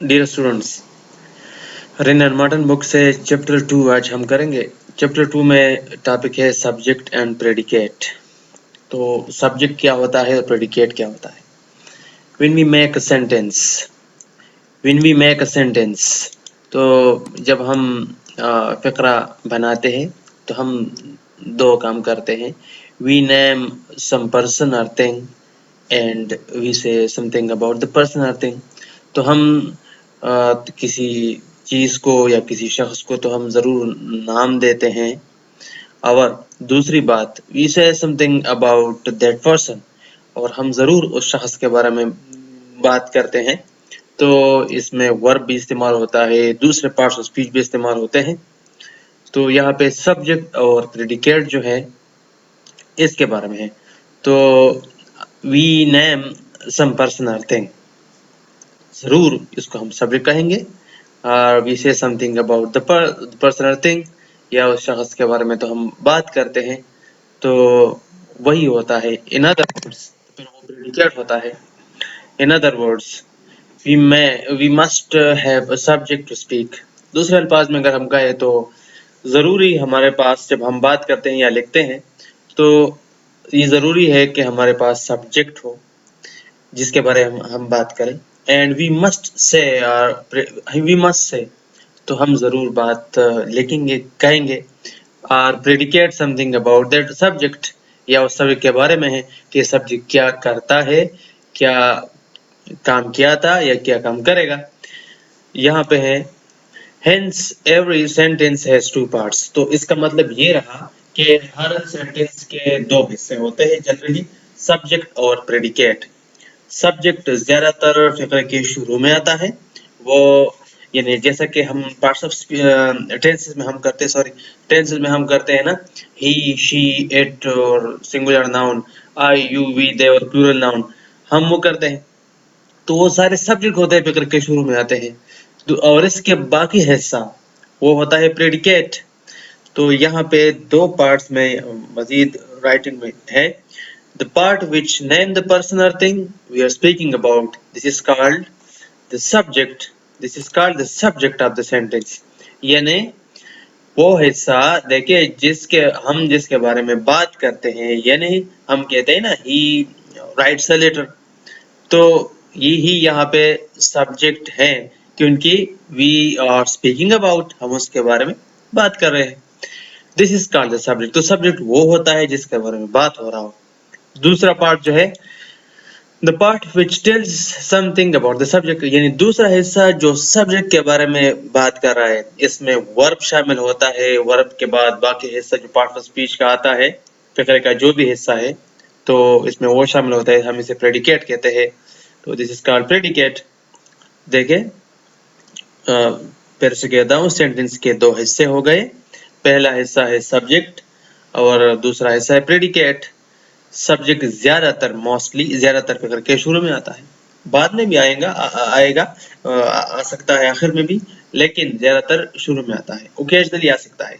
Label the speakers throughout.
Speaker 1: Dear students, Wren and Martin book से chapter 2 आज हम करेंगे। चैप्टर 2 में टॉपिक है सब्जेक्ट एंड प्रेडिकेट। तो सब्जेक्ट क्या होता है और प्रेडिकेट क्या होता है। When we make a sentence, तो जब हम फिक्रा बनाते हैं तो हम दो काम करते हैं। वी नेम सम पर्सन और thing and we say something about the person और थिंग। तो हम किसी चीज को या किसी शख्स को तो हम जरूर नाम देते हैं, और दूसरी बात we say something about that person, और हम जरूर उस शख्स के बारे में बात करते हैं। तो इसमें वर्ब भी इस्तेमाल होता है, दूसरे पार्ट्स ऑफ स्पीच भी इस्तेमाल होते हैं। तो यहाँ पे सब्जेक्ट और प्रेडिकेट जो है इसके बारे में है। तो वी नेम सम पर्सन और थिंग, जरूर इसको हम सब्जेक्ट कहेंगे। और we say something about the person और थिंग, या उस शख्स के बारे में तो हम बात करते हैं। तो वही होता है। इन अदर वर्ड्स फिर वो प्रेडिकेट होता है। In other words we must have a subject to speak। दूसरे अल्फाज में अगर हम कहें तो जरूरी हमारे पास जब हम बात करते हैं या लिखते हैं तो ये जरूरी है कि हमारे पास सब्जेक्ट हो जिसके बारे में हम बात करें। एंड वी मस्ट से तो हम जरूर बात लिखेंगे, कहेंगे। और predicate something about that subject, या उस सब्जेक्ट के बारे में है कि सब्जेक्ट क्या करता है, क्या काम किया था या क्या काम करेगा। यहाँ पे है hence every sentence has two parts। तो इसका मतलब ये रहा कि हर सेंटेंस के दो हिस्से होते हैं जनरली, सब्जेक्ट और प्रेडिकेट। सब्जेक्ट ज्यादातर फिक्र के शुरू में आता है, वो यानी जैसा कि हम पार्ट्स ऑफ टेंसेस में हम करते हैं ना, ही शी इट और singular noun, I you we they और प्लूरल नाउन, हम वो करते हैं। तो वो सारे सब्जेक्ट होते हैं फिक्र के शुरू में आते हैं। तो और इसके बाकी हिस्सा वो होता है प्रेडिकेट। तो यहाँ पे दो पार्ट्स में मजीद राइटिंग में है। The part which name the person or thing we are speaking about, this is called the subject। This is called the subject of the sentence। यानी वो हिस्सा देखिए जिसके बारे में बात करते हैं, यानी हम कहते हैं ना he writes a letter, तो यही यहाँ पे सब्जेक्ट है क्योंकि वी आर स्पीकिंग अबाउट, हम उसके बारे में बात कर रहे हैं। This is called the subject. तो सब्जेक्ट वो होता है जिसके बारे में बात हो रहा हो। दूसरा पार्ट जो है the part which tells something about the subject, यानी दूसरा हिस्सा जो सब्जेक्ट के बारे में बात कर रहा है। इसमें वर्ब शामिल होता है, वर्ब के बाद बाकी हिस्सा जो पार्ट ऑफ स्पीच का आता है, फिक्र का जो भी हिस्सा है, तो इसमें वो शामिल होता है, हम इसे प्रेडिकेट कहते हैं। तो दिस इज कॉल्ड प्रेडिकेट। देखे फिर से कहता हूँ, सेंटेंस के दो हिस्से हो गए। पहला हिस्सा है सब्जेक्ट और दूसरा हिस्सा है प्रेडिकेट। सब्जेक्ट ज्यादातर फिक्र के शुरू में आता है, बाद में भी आएगा, आ सकता है आखिर में भी, लेकिन ज्यादातर शुरू में आता है, ओकेजनली आ सकता है,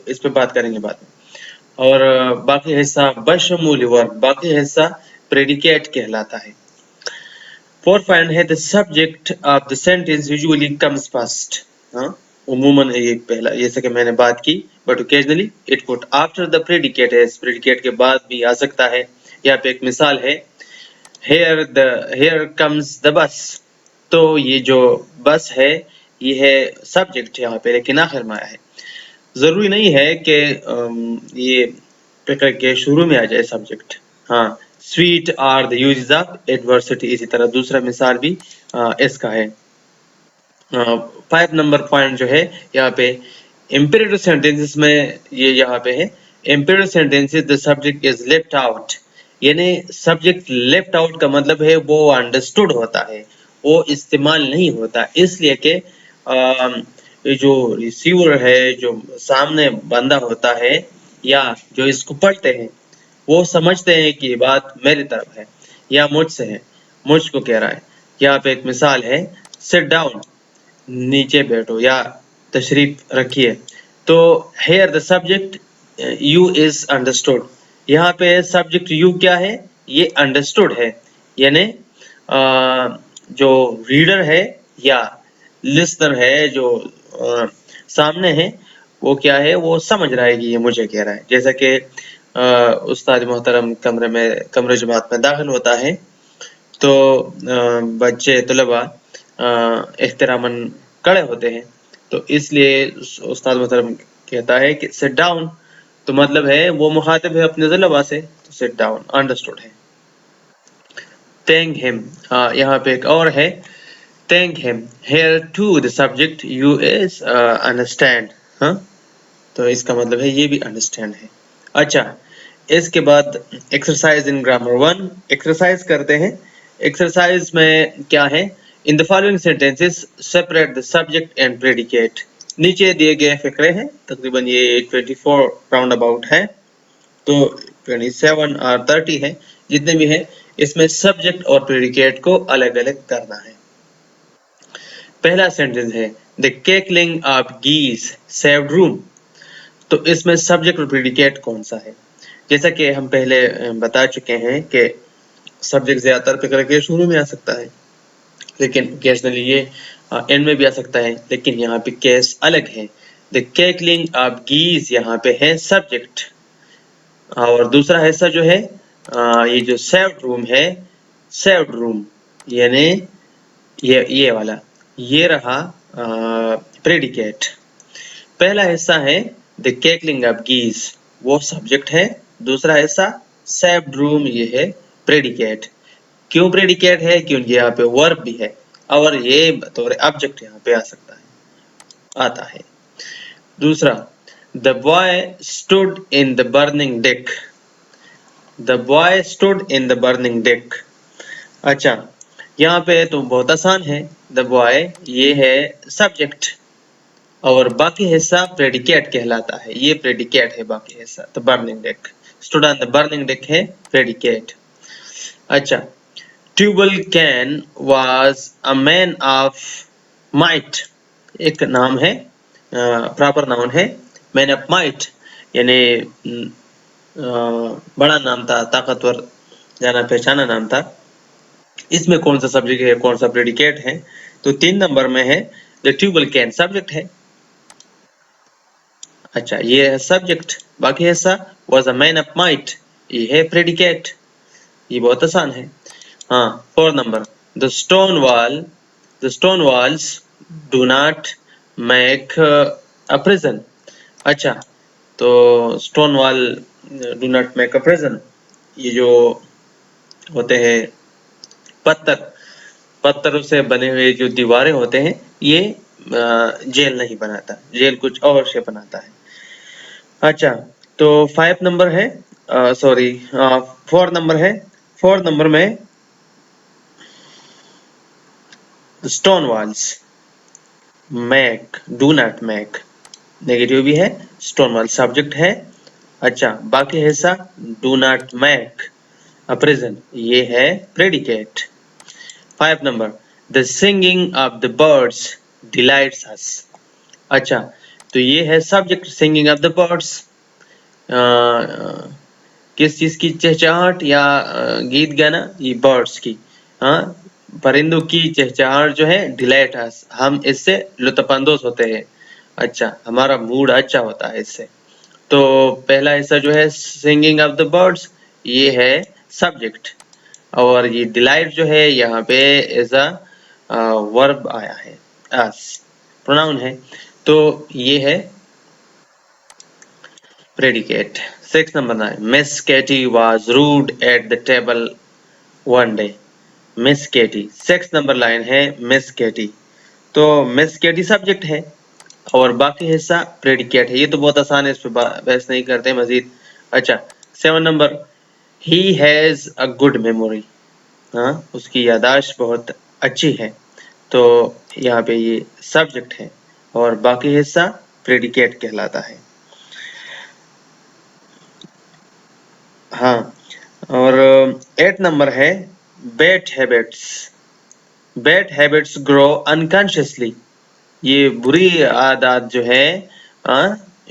Speaker 1: इस पे बात करेंगे बाद में। और बाकी हिस्सा बशमूल वर्ब, बाकी हिस्सा प्रेडिकेट कहलाता है। फोर्थ पॉइंट है the subject of the sentence usually comes first. उमूमन है ये पहला, जैसे कि मैंने बात की, but occasionally it put after the predicate है, प्रेडिकेट के बाद भी आ सकता है। यहाँ पे एक मिसाल है, here comes the bus। तो ये जो बस है ये है सब्जेक्ट यहाँ पे, लेकिन आखिर में आया है। जरूरी नहीं है कि ये फिक्र के शुरू में आ जाए सब्जेक्ट। हाँ, sweet are the uses of adversity, इसी तरह दूसरा मिसाल भी इसका है। 5 नंबर पॉइंट जो है यहाँ पे इम्पेरेटिव सेंटेंसेस में, ये यहाँ पे है imperative sentences the subject is left out. यानी सब्जेक्ट लेफ्ट आउट का मतलब है वो अंडरस्टूड होता है, वो इस्तेमाल नहीं होता, इसलिए कि जो रिसीवर है, जो सामने बंदा होता है या जो इसको पढ़ते हैं, वो समझते हैं कि ये बात मेरी तरफ है या मुझसे है, मुझको कह रहा है। यहाँ पे एक मिसाल है, सिट डाउन, नीचे बैठो या तशरीफ रखिए। तो here the subject you is understood. यहाँ पे सब्जेक्ट यू क्या है, ये अंडरस्टूड है, यानी जो रीडर है یا लिसनर है जो सामने है वो क्या है, वो समझ रहा है कि ये मुझे कह रहा है। जैसा कि उस्ताद मोहतरम कमरे जमात में दाखिल होता है तो बच्चे तलबा एहतरामन खड़े होते हैं, तो इसलिए उस्ताद मोहतरम कहता है कि सिट डाउन, तो मतलब है वो मुखातिब है अपने तलबा से, तो सिट डाउन अंडरस्टूड है। थैंक हिम, यहाँ पे एक और है thank him, here too the subject you is understand, हाँ, तो इसका मतलब है ये भी understand है। अच्छा, इसके बाद exercise in grammar 1 एक्सरसाइज करते हैं। एक्सरसाइज में क्या है, in the following sentences separate the subject and predicate। नीचे दिए गए फिक्रे हैं, तकरीबन ये 24 राउंड अबाउट है, तो 27 और 30 है, जितने भी है इसमें सब्जेक्ट और प्रेडिकेट को अलग अलग करना है। पहला सेंटेंस है द केकलिंग ऑफ गीस सेव्ड रूम, तो इसमें सब्जेक्ट और प्रेडिकेट कौन सा है? जैसा कि हम पहले बता चुके हैं कि सब्जेक्ट ज्यादातर फिक्र के शुरू में आ सकता है, लेकिन ओकेजनली ये एंड में भी आ सकता है, लेकिन यहाँ पे केस अलग है। द केकलिंग ऑफ गीस यहाँ पे है सब्जेक्ट, और दूसरा हिस्सा जो है ये जो सेव्ड रूम है, सेव्ड रूम यानी ये वाला, ये रहा प्रेडिकेट। पहला हिस्सा है द केकलिंग ऑफ गीस, वो सब्जेक्ट है, दूसरा हिस्सा सेव्ड रूम, ये है प्रेडिकेट। क्यों प्रेडिकेट है? क्योंकि यहाँ पे वर्ब भी है और ये बतौर ऑब्जेक्ट यहाँ पे आ सकता है, आता है। दूसरा, the boy stood in the burning deck, the boy stood in the burning deck. अच्छा, यहाँ पे तो बहुत आसान है, द बॉय ये है सब्जेक्ट और बाकी हिस्सा प्रेडिकेट कहलाता है, ये प्रेडिकेट है बाकी हिस्सा। The burning deck, stood on the burning deck है प्रेडिकेट। अच्छा, Tubal Cain was a man of might, एक नाम है, प्रॉपर नाउन है, मैन ऑफ माइट यानी बड़ा नाम था, ताकतवर, जाना पहचाना नाम था। इसमें कौन सा सब्जेक्ट है, कौन सा प्रेडिकेट है? तो 3 नंबर में है द ट्यूबल कैन सब्जेक्ट है। अच्छा, ये है सब्जेक्ट, बाकी हिस्सा was a man of might, ये है प्रेडिकेट, ये बहुत आसान है। हाँ, 4 number, the stone wall, the stone walls do not make a prison. अच्छा, तो stone wall do not make a prison, ये जो होते हैं पत्थरों से बने हुए जो दीवारें होते हैं, ये जेल नहीं बनाता, जेल कुछ और से बनाता है। अच्छा, तो 5 नंबर है, सॉरी 4 नंबर है, 4 नंबर में stone walls make do not make, negative भी है, स्टोन वॉल सब्जेक्ट है। अच्छा, बाकी हिस्सा do not make a prison, ये है predicate. 5 number, the singing of the birds delights us. अच्छा, तो ये है subject, singing of the birds, किस चीज की चहचहाहट या गीत गाना, ये बर्ड्स की, हाँ, परिंदों की चहचहाहट जो है डिलाइट अस, हम इससे लुत्फानंदोज होते हैं। अच्छा, हमारा मूड अच्छा होता है इससे। तो पहला हिस्सा जो है सिंगिंग ऑफ द बर्ड्स, ये है सब्जेक्ट, और ये डिलाइट जो है यहाँ पे एज अ वर्ब आया है, अस प्रोनाउन है, तो ये है predicate. 6 number 9. Miss Katie was rude at the table one day. Miss Katie. 6 number line है Miss Katie. तो Miss Katie सब्जेक्ट है और बाकी हिस्सा प्रेडिकेट है। ये तो बहुत आसान है, इस पे बहस नहीं करते मजीद। अच्छा, 7 number, he has a good memory. हाँ, उसकी यादाश्त बहुत अच्छी है, तो यहाँ पे ये सब्जेक्ट है और बाकी हिस्सा प्रेडिकेट कहलाता है। हाँ, और 8 नंबर है bad habits, bad habits grow unconsciously, ये बुरी आदत जो है,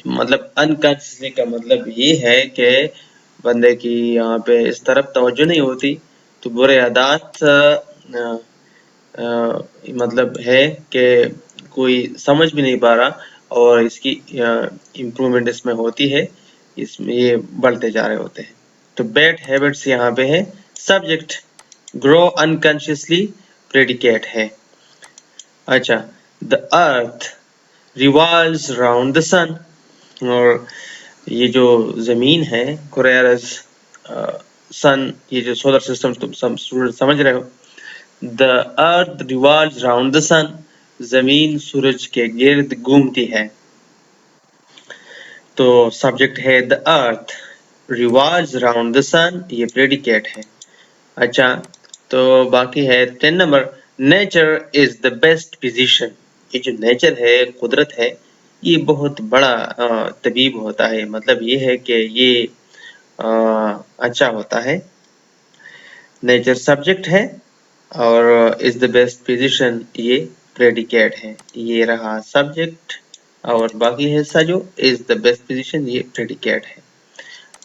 Speaker 1: मतलब अनकॉन्शियसली का मतलब ये है कि बंदे की यहाँ पे इस तरफ तवज्जो नहीं होती, तो बुरे आदत مطلب ہے کہ کوئی سمجھ بھی نہیں پا رہا اور اس کی امپروومنٹ اس میں ہوتی ہے، اس میں یہ بڑھتے جا رہے ہوتے ہیں. تو بیڈ ہیبٹس یہاں پہ ہے، سبجیکٹ گرو انکانشیسلی پریڈیکیٹ ہے. اچھا، the earth revolves round the sun، اور یہ جو زمین ہے کوریرز سن، یہ جو سولر سسٹم تم سمجھ رہے ہو. the earth revolves round the sun، زمین سورج کے گرد گھومتی ہے. تو سبجیکٹ ہے the earth revolves round the sun، یہ پریڈیکیٹ ہے. اچھا، تو باقی ہے 10 number, nature is the best physician. یہ جو نیچر ہے، قدرت ہے، یہ بہت بڑا طبیب ہوتا ہے. مطلب یہ ہے کہ یہ اچھا ہوتا ہے. نیچر سبجیکٹ ہے اور از دا بیسٹ فزیشین یہ پریڈیکیٹ ہے. یہ رہا سبجیکٹ اور باقی ہے سجو از دا بیسٹ فزیشین، یہ پریڈیکیٹ ہے.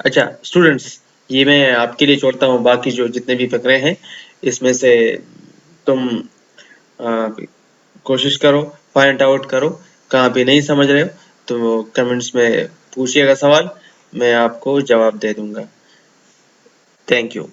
Speaker 1: اچھا اسٹوڈنٹس، یہ میں آپ کے لیے چھوڑتا ہوں. باقی جو جتنے بھی فقرے ہیں اس میں سے تم کوشش کرو، فائنڈ آؤٹ کرو کہاں پہ نہیں سمجھ رہے ہو تو کمنٹس میں پوچھیے گا سوال، میں آپ کو جواب دے دوں گا. Thank you.